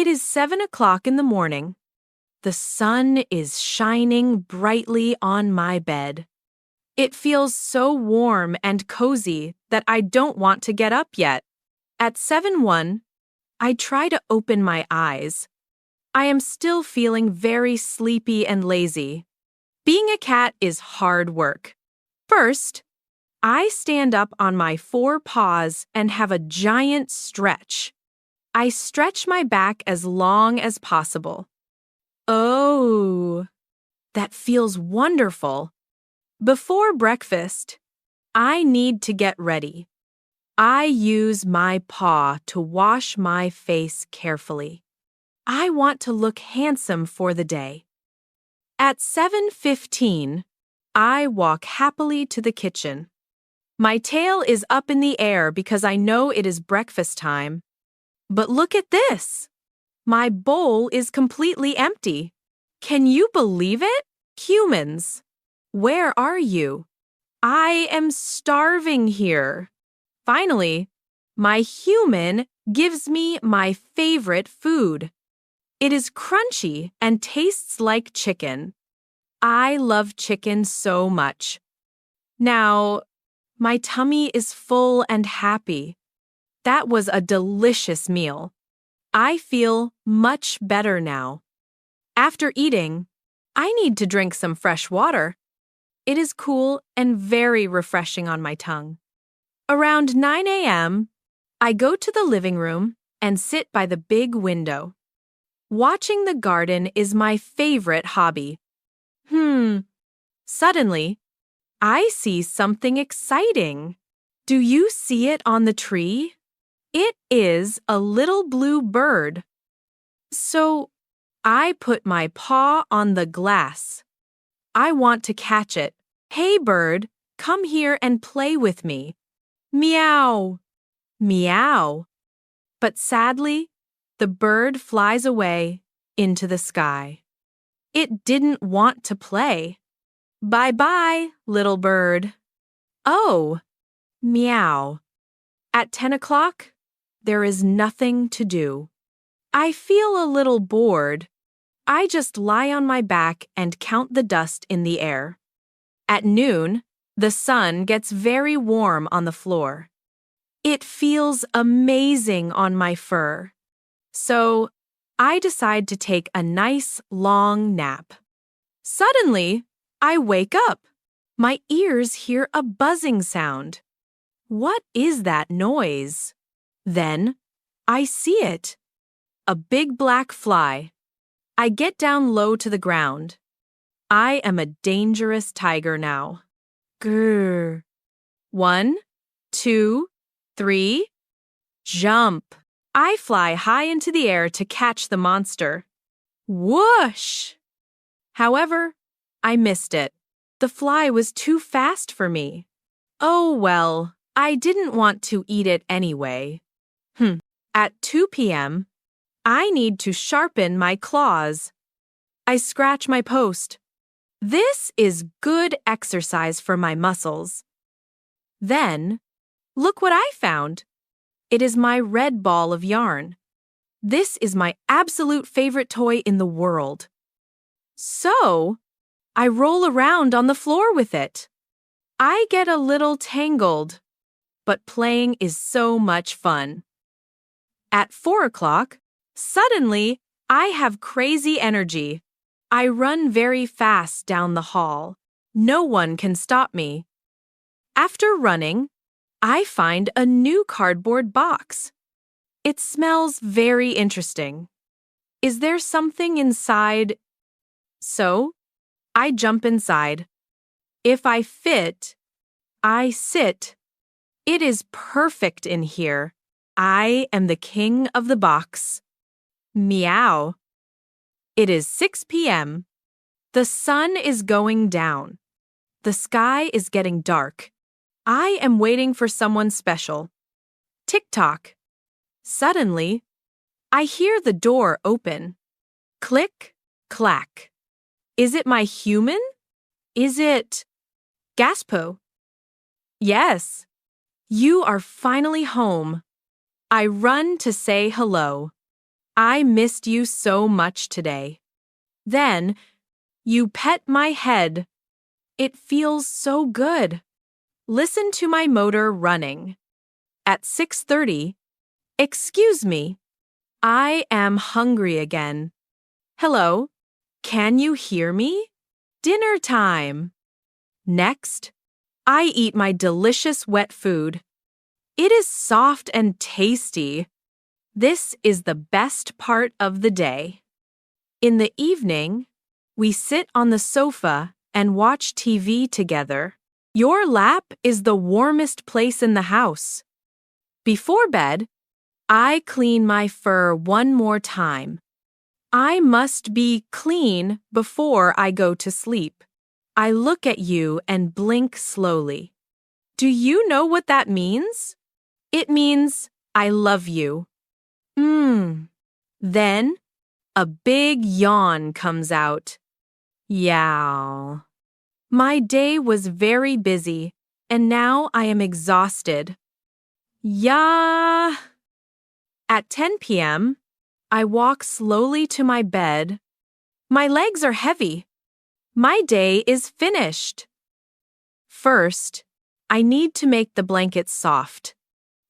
It is 7 o'clock in the morning. The sun is shining brightly on my bed. It feels so warm and cozy that I don't want to get up yet. At 7:01, I try to open my eyes. I am still feeling very sleepy and lazy. Being a cat is hard work. First, I stand up on my 4 paws and have a giant stretch. I stretch my back as long as possible. Oh, that feels wonderful. Before breakfast, I need to get ready. I use my paw to wash my face carefully. I want to look handsome for the day. At 7:15, I walk happily to the kitchen. My tail is up in the air because I know it is breakfast time. But look at this! My bowl is completely empty. Can you believe it? Humans, where are you? I am starving here. Finally, my human gives me my favorite food. It is crunchy and tastes like chicken. I love chicken so much. Now, my tummy is full and happy. That was a delicious meal. I feel much better now. After eating, I need to drink some fresh water. It is cool and very refreshing on my tongue. Around 9 a.m., I go to the living room and sit by the big window. Watching the garden is my favorite hobby. Suddenly, I see something exciting. Do you see it on the tree? It is a little blue bird. So, I put my paw on the glass. I want to catch it. Hey bird, come here and play with me. Meow. Meow. But sadly, the bird flies away into the sky. It didn't want to play. Bye-bye, little bird. Oh, meow. At 10 o'clock, there is nothing to do. I feel a little bored. I just lie on my back and count the dust in the air. At noon, the sun gets very warm on the floor. It feels amazing on my fur. So, I decide to take a nice long nap. Suddenly, I wake up. My ears hear a buzzing sound. What is that noise? Then, I see it. A big black fly. I get down low to the ground. I am a dangerous tiger now. Grrr. 1, 2, 3. Jump. I fly high into the air to catch the monster. Whoosh! However, I missed it. The fly was too fast for me. Oh well, I didn't want to eat it anyway. At 2 p.m., I need to sharpen my claws. I scratch my post. This is good exercise for my muscles. Then, look what I found. It is my red ball of yarn. This is my absolute favorite toy in the world. So, I roll around on the floor with it. I get a little tangled, but playing is so much fun. At 4 o'clock, suddenly, I have crazy energy. I run very fast down the hall. No one can stop me. After running, I find a new cardboard box. It smells very interesting. Is there something inside? So, I jump inside. If I fit, I sit. It is perfect in here. I am the king of the box. Meow. It is 6 p.m. The sun is going down. The sky is getting dark. I am waiting for someone special. Tick-tock. Suddenly, I hear the door open. Click, clack. Is it my human? Is it Gaspo? Yes. You are finally home. I run to say hello. I missed you so much today. Then, you pet my head. It feels so good. Listen to my motor running. At 6:30, excuse me, I am hungry again. Hello, can you hear me? Dinner time. Next, I eat my delicious wet food. It is soft and tasty. This is the best part of the day. In the evening, we sit on the sofa and watch TV together. Your lap is the warmest place in the house. Before bed, I clean my fur one more time. I must be clean before I go to sleep. I look at you and blink slowly. Do you know what that means? It means I love you. Then, a big yawn comes out. Yow. My day was very busy, and now I am exhausted. Yeah. At 10 p.m., I walk slowly to my bed. My legs are heavy. My day is finished. First, I need to make the blanket soft.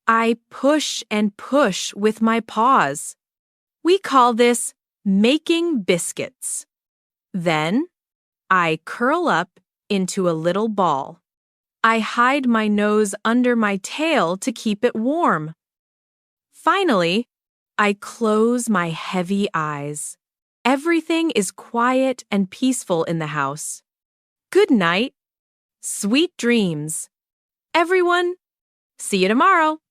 I push and push with my paws. We call this making biscuits. Then, I curl up into a little ball. I hide my nose under my tail to keep it warm. Finally, I close my heavy eyes. Everything is quiet and peaceful in the house. Good night. Sweet dreams. Everyone, see you tomorrow.